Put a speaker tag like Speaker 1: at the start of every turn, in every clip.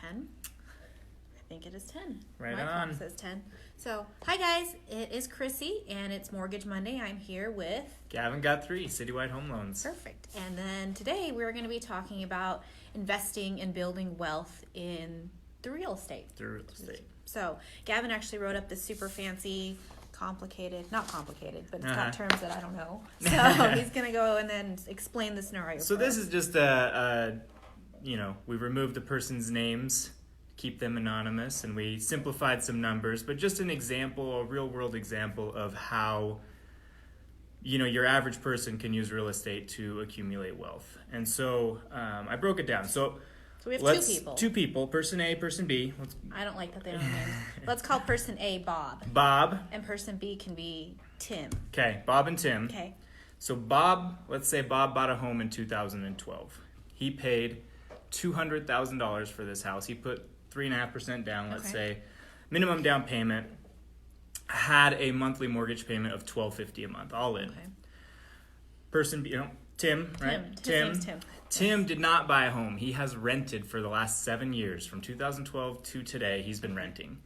Speaker 1: 10. I think it is 10.
Speaker 2: Right
Speaker 1: My
Speaker 2: on.
Speaker 1: clock says 10. So, hi guys, it is Chrissy, and it's Mortgage Monday. I'm here with
Speaker 2: Gavin got 3 citywide home loans.
Speaker 1: Perfect. And then today we're going to be talking about investing and building wealth in the real estate. So, Gavin actually wrote up this super fancy, not complicated, but it's got terms that I don't know. So, he's going to go and then explain the scenario.
Speaker 2: So this is just we removed the person's names, keep them anonymous, and we simplified some numbers, but just an example, a real world example of how your average person can use real estate to accumulate wealth. And so I broke it down. So
Speaker 1: we have
Speaker 2: two people, person A, person B.
Speaker 1: I don't like that they don't have names. Let's call person A Bob.
Speaker 2: Bob.
Speaker 1: And person B can be Tim.
Speaker 2: Okay, Bob and Tim.
Speaker 1: Okay.
Speaker 2: So Bob, let's say Bob bought a home in 2012. He paid $200,000 for this house. He put 3.5% down, let's say, minimum down payment, had a monthly mortgage payment of $1,250 a month, all in.
Speaker 1: Okay.
Speaker 2: Person B, Tim, right?
Speaker 1: Tim.
Speaker 2: Tim did not buy a home. He has rented for the last 7 years. From 2012 to today, he's been renting.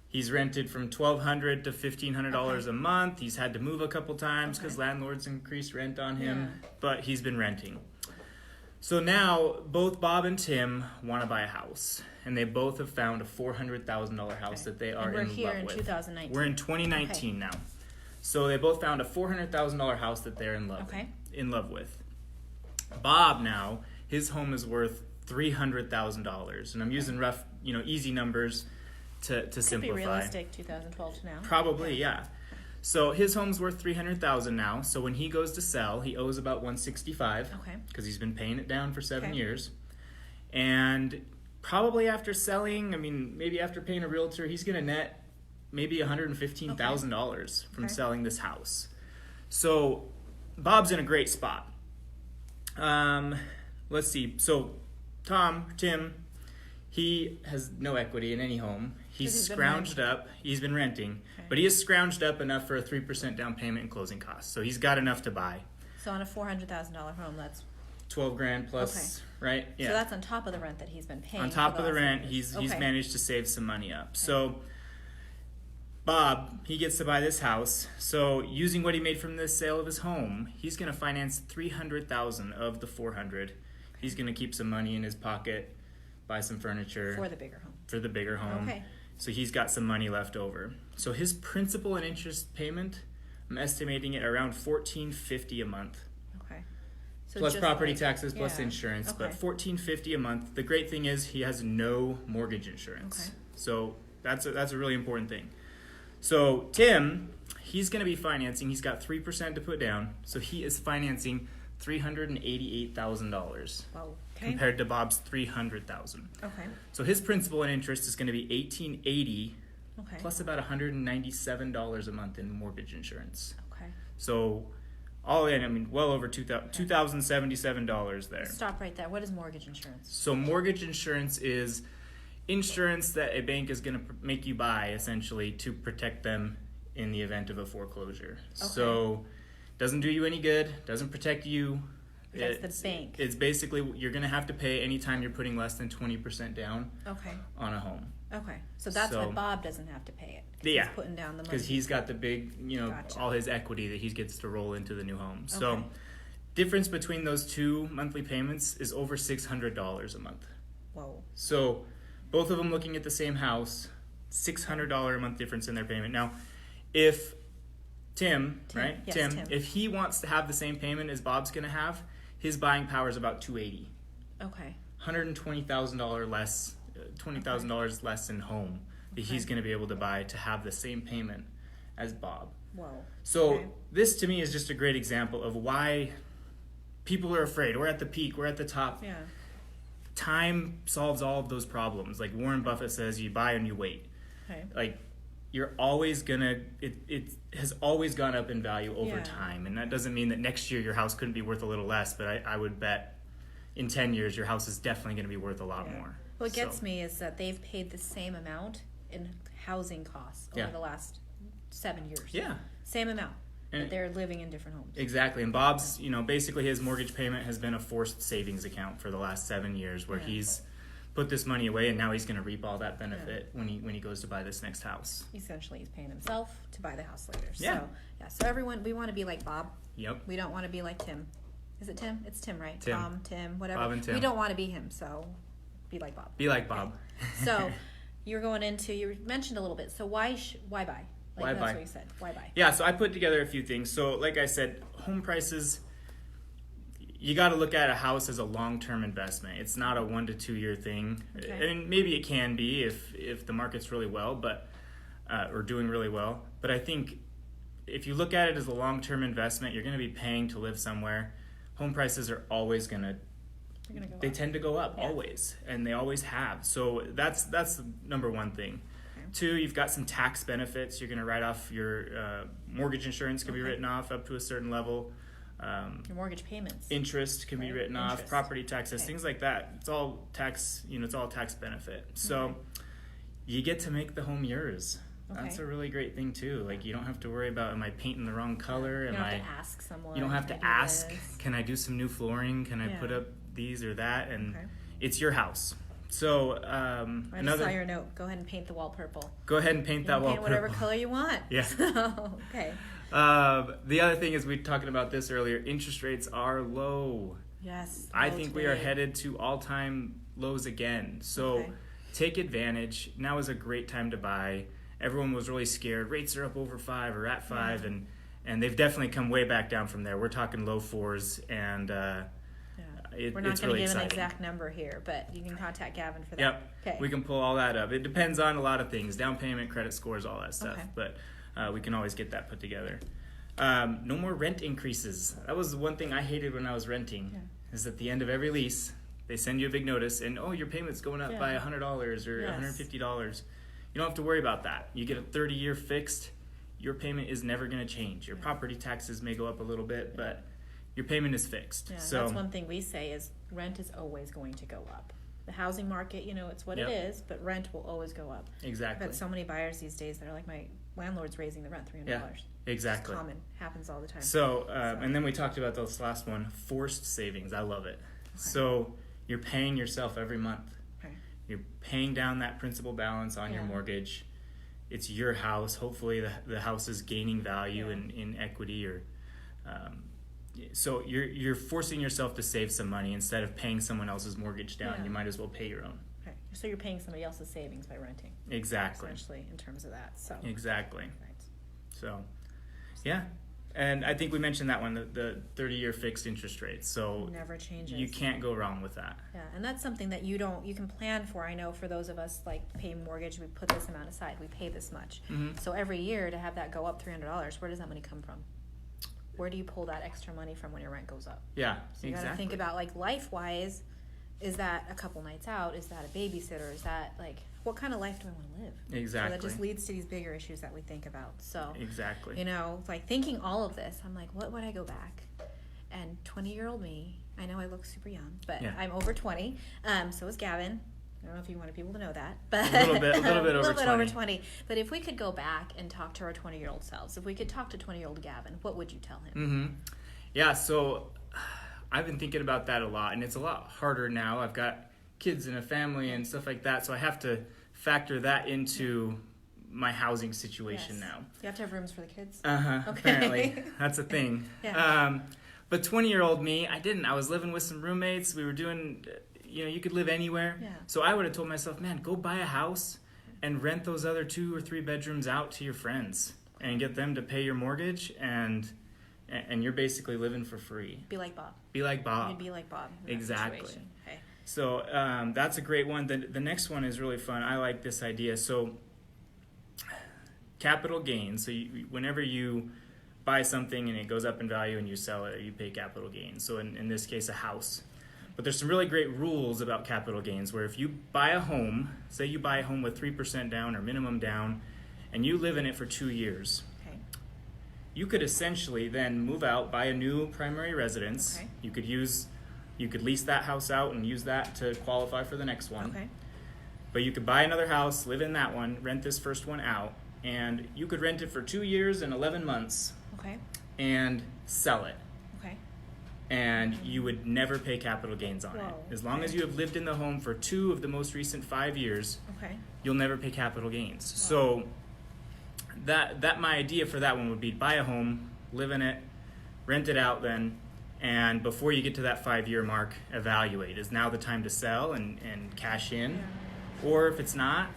Speaker 2: He's rented from $1,200 to $1,500 a month. He's had to move a couple times because landlords increased rent on him, but he's been renting. So now both Bob and Tim want to buy a house, and they both have found a $400,000 house that they are in love with.
Speaker 1: We're here in 2019.
Speaker 2: We're in 2019 now. So they both found a $400,000 house that they're in love with. Bob now, his home is worth $300,000, and I'm using rough, easy numbers to simplify.
Speaker 1: Could be realistic 2012 to now.
Speaker 2: Probably, yeah. So his home's worth $300,000 now. So when he goes to sell, he owes about $165,000 because he's been paying it down for 7 years. And probably after selling, maybe after paying a realtor, he's going to net maybe $115,000 from selling this house. So Bob's in a great spot. Let's see. So Tim, he has no equity in any home. He's scrounged up. He's been renting, but he has scrounged up enough for a 3% down payment and closing costs. So he's got enough to buy.
Speaker 1: So on a $400,000 home, that's
Speaker 2: $12,000 plus, right? Yeah.
Speaker 1: So that's on top of the rent that he's been paying.
Speaker 2: On top of the rent, he's managed to save some money up. Okay. So Bob, he gets to buy this house. So using what he made from the sale of his home, he's going to finance $300,000 of the $400,000. He's going to keep some money in his pocket, buy some furniture
Speaker 1: for the bigger home.
Speaker 2: Okay. So he's got some money left over. So his principal and interest payment, I'm estimating it around $1,450 a month.
Speaker 1: Okay. So
Speaker 2: plus property taxes, plus insurance, but $1,450 a month. The great thing is he has no mortgage insurance. Okay. So that's a really important thing. So Tim, he's going to be financing. He's got 3% to put down. So he is financing $388,000 compared to Bob's $300,000. Okay. So his principal and interest is going to be $1,880 plus about $197 a month in mortgage insurance. Okay. So all in, well over $2,077 there.
Speaker 1: Stop right there. What is mortgage insurance?
Speaker 2: So mortgage insurance is insurance that a bank is going to make you buy essentially to protect them in the event of a foreclosure. Okay. So doesn't do you any good, doesn't protect you.
Speaker 1: That's the bank.
Speaker 2: It's basically you're going to have to pay anytime you're putting less than 20% down on a home.
Speaker 1: Okay. So that's why Bob doesn't have to pay it.
Speaker 2: Yeah.
Speaker 1: He's putting down the money.
Speaker 2: Because he's got the big, all his equity that he gets to roll into the new home. So difference between those two monthly payments is over $600 a month. Whoa. So both of them looking at the same house, $600 a month difference in their payment. Now, if Tim, if he wants to have the same payment as Bob's going to have, his buying power is about $280. Okay. $120,000 less, $20,000 less in home that he's going to be able to buy to have the same payment as Bob. Whoa. So this to me is just a great example of why people are afraid. We're at the peak. We're at the top. Yeah. Time solves all of those problems. Like Warren Buffett says, you buy and you wait. Okay. Like you're always gonna, it has always gone up in value over time. And that doesn't mean that next year your house couldn't be worth a little less, but I would bet in 10 years your house is definitely gonna be worth a lot more.
Speaker 1: What gets me is that they've paid the same amount in housing costs over the last 7 years. Yeah. Same amount. But they're living in different homes.
Speaker 2: Exactly. And Bob's, basically his mortgage payment has been a forced savings account for the last 7 years where he's put this money away, and now he's going to reap all that benefit when he goes to buy this next house.
Speaker 1: Essentially, he's paying himself to buy the house later.
Speaker 2: Yeah.
Speaker 1: So everyone, we want to be like Bob.
Speaker 2: Yep.
Speaker 1: We don't want to be like Tim. Is it Tim? It's Tim, right?
Speaker 2: Tim.
Speaker 1: Tom, Tim, whatever.
Speaker 2: Bob and Tim.
Speaker 1: We don't want to be him, so be like Bob.
Speaker 2: Be like Bob.
Speaker 1: Okay. So you mentioned a little bit. So why buy?
Speaker 2: Why
Speaker 1: that's
Speaker 2: buy?
Speaker 1: what you said. Why buy?
Speaker 2: Yeah, so I put together a few things. So like I said, home prices, you got to look at a house as a long-term investment. It's not a 1 to 2 year thing.
Speaker 1: Okay.
Speaker 2: And maybe it can be if the market's really well, but or doing really well. But I think if you look at it as a long-term investment, you're going to be paying to live somewhere. Home prices are always going to they tend to go up, always, and they always have. So that's the number one thing. Okay. 2, you've got some tax benefits. You're going to write off your mortgage insurance can be written off up to a certain level.
Speaker 1: Your mortgage payments.
Speaker 2: Interest can be written off, property taxes, things like that. It's all tax, it's all tax benefit. So you get to make the home yours. Okay. That's a really great thing too. Like, you don't have to worry about, am I painting the wrong color?
Speaker 1: You don't have to ask someone.
Speaker 2: You don't have to ask, can I do some new flooring? Can I put up these or that? And it's your house. So
Speaker 1: I just saw your note. Go ahead and paint the wall purple.
Speaker 2: Go ahead and paint that wall
Speaker 1: purple. Whatever color you want.
Speaker 2: Yeah.
Speaker 1: So, okay.
Speaker 2: The other thing is, we were talking about this earlier, interest rates are low.
Speaker 1: Yes.
Speaker 2: I think we are headed to all-time lows again. So take advantage. Now is a great time to buy. Everyone was really scared. Rates are up over 5 or at 5, and they've definitely come way back down from there. We're talking low 4s, and
Speaker 1: we're not going to give an exact number here, but you can contact Gavin for that.
Speaker 2: Yep. Okay. We can pull all that up. It depends on a lot of things: down payment, credit scores, all that stuff. Okay. But we can always get that put together. No more rent increases. That was the one thing I hated when I was renting. Yeah. Is at the end of every lease, they send you a big notice, and your payment's going up by $100 or $150. You don't have to worry about that. You get a 30-year fixed. Your payment is never going to change. Your property taxes may go up a little bit, but your payment is fixed. Yeah, so
Speaker 1: that's one thing we say is rent is always going to go up. The housing market, it's what it is, but rent will always go up.
Speaker 2: Exactly.
Speaker 1: I've had so many buyers these days that are like, my landlord's raising the rent $300.
Speaker 2: Yeah, exactly.
Speaker 1: It's common. Happens all the time.
Speaker 2: So, and then we talked about this last one, forced savings. I love it. Okay. So you're paying yourself every month. You're paying down that principal balance on your mortgage. It's your house. Hopefully the house is gaining value in equity, or so you're forcing yourself to save some money instead of paying someone else's mortgage down. You might as well pay your own. Okay.
Speaker 1: So you're paying somebody else's savings by renting.
Speaker 2: Exactly.
Speaker 1: Essentially, in terms of that. So
Speaker 2: exactly. Right. So, yeah. And I think we mentioned that one, the 30-year fixed interest rate. So
Speaker 1: never changes.
Speaker 2: You can't go wrong with that.
Speaker 1: Yeah, and that's something that you can plan for. I know for those of us like pay mortgage, we put this amount aside, we pay this much. Mm-hmm. So every year to have that go up $300, where does that money come from? Where do you pull that extra money from when your rent goes up?
Speaker 2: Yeah,
Speaker 1: so you got to think about, like, life-wise, is that a couple nights out? Is that a babysitter? Is that, like, what kind of life do I want to live?
Speaker 2: Exactly.
Speaker 1: So that just leads to these bigger issues that we think about. So
Speaker 2: exactly.
Speaker 1: Like thinking all of this, I'm like, what would I go back? And 20-year-old me, I know I look super young, but I'm over 20. So is Gavin. I don't know if you wanted people to know that, but
Speaker 2: a little bit over
Speaker 1: 20. But if we could go back and talk to our 20-year-old selves, if we could talk to 20-year-old Gavin, what would you tell him?
Speaker 2: Mm-hmm. Yeah. So I've been thinking about that a lot, and it's a lot harder now. I've got kids and a family and stuff like that, so I have to factor that into my housing situation now.
Speaker 1: You have to have rooms for the kids?
Speaker 2: Okay. Apparently. That's a thing. But 20-year-old me, I didn't. I was living with some roommates. We were doing, you could live anywhere. Yeah. So I would have told myself, man, go buy a house and rent those other 2 or 3 bedrooms out to your friends and get them to pay your mortgage, and you're basically living for free.
Speaker 1: Be like Bob.
Speaker 2: Be like Bob.
Speaker 1: You'd be like Bob.
Speaker 2: Exactly. Okay. So that's a great one. The next one is really fun. I like this idea. So capital gains. So whenever you buy something and it goes up in value and you sell it, you pay capital gains. So in this case, a house. But there's some really great rules about capital gains, where if you buy a home, say you buy a home with 3% down or minimum down, and you live in it for 2 years, you could essentially then move out, buy a new primary residence. Okay. You could lease that house out and use that to qualify for the next one. Okay. But you could buy another house, live in that one, rent this first one out, and you could rent it for 2 years and 11 months.
Speaker 1: Okay.
Speaker 2: And sell it.
Speaker 1: Okay.
Speaker 2: and you would never pay capital gains on it. As long as you have lived in the home for 2 of the most recent 5 years, you'll never pay capital gains. So that my idea for that one would be buy a home, live in it, rent it out then, and before you get to that 5-year mark, evaluate. Is now the time to sell and cash in? Or if it's not,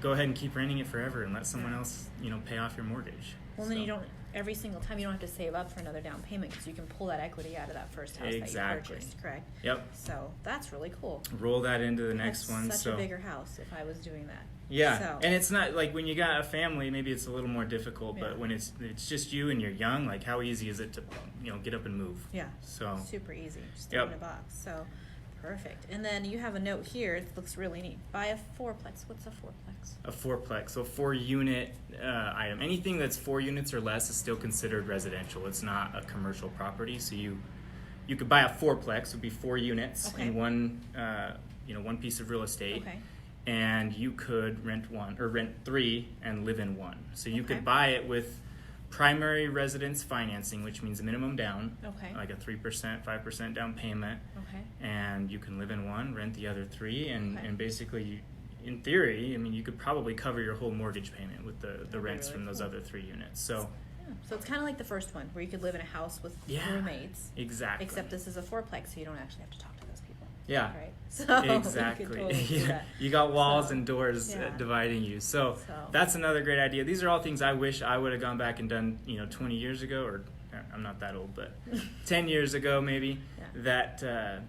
Speaker 2: go ahead and keep renting it forever and let someone else, pay off your mortgage.
Speaker 1: Well, then you don't, every single time, you don't have to save up for another down payment because you can pull that equity out of that first house that you purchased, correct?
Speaker 2: Yep.
Speaker 1: So that's really cool.
Speaker 2: Roll that into the next one.
Speaker 1: Such a bigger house if I was doing that.
Speaker 2: Yeah, so. And it's not like when you got a family, maybe it's a little more difficult, but when it's just you and you're young, like how easy is it to, get up and move?
Speaker 1: Yeah,
Speaker 2: so
Speaker 1: super easy, just in a box. So perfect. And then you have a note here. It looks really neat. Buy a 4-plex. What's a 4-plex? A 4-plex,
Speaker 2: so 4-unit item. Anything that's 4 units or less is still considered residential. It's not a commercial property. So you could buy a 4-plex, would be 4 units in one piece of real estate.
Speaker 1: Okay.
Speaker 2: And you could rent 3 and live in 1. So you could buy it with primary residence financing, which means a minimum down, like a 3%, 5% down payment. And you can live in 1, rent the other 3, and basically, in theory, you could probably cover your whole mortgage payment with the rents from those other 3 units. So
Speaker 1: it's kind of like the first one, where you could live in a house with roommates.
Speaker 2: Exactly.
Speaker 1: Except this is a 4-plex, so you don't actually have to talk to those people.
Speaker 2: Yeah.
Speaker 1: Right. So
Speaker 2: exactly.
Speaker 1: Totally
Speaker 2: you got walls and doors dividing you. So that's another great idea. These are all things I wish I would have gone back and done, 20 years ago, or I'm not that old, but 10 years ago maybe. That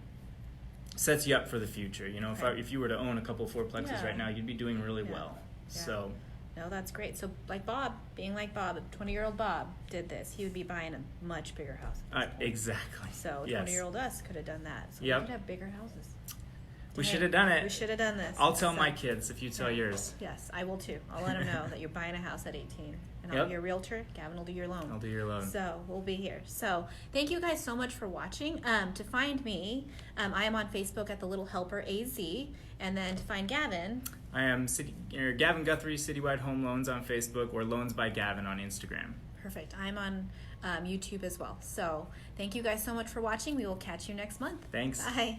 Speaker 2: sets you up for the future. If you were to own a couple of 4-plexes right now, you'd be doing really well. Yeah. So.
Speaker 1: No, that's great. So, like Bob, 20-year-old Bob did this. He would be buying a much bigger house.
Speaker 2: Exactly.
Speaker 1: So, 20-year-old us could have done that. So, we could have bigger houses.
Speaker 2: We should have done it.
Speaker 1: We should have done this.
Speaker 2: I'll tell my kids if you tell yours.
Speaker 1: Yes, I will too. I'll let them know that you're buying a house at 18. And I'll be your realtor. Gavin will do your loan.
Speaker 2: I'll do your loan.
Speaker 1: So we'll be here. So thank you guys so much for watching. To find me, I am on Facebook at The Little Helper AZ. And then to find Gavin,
Speaker 2: I am Gavin Guthrie, Citywide Home Loans on Facebook, or Loans by Gavin on Instagram.
Speaker 1: Perfect. I'm on YouTube as well. So thank you guys so much for watching. We will catch you next month.
Speaker 2: Thanks.
Speaker 1: Bye.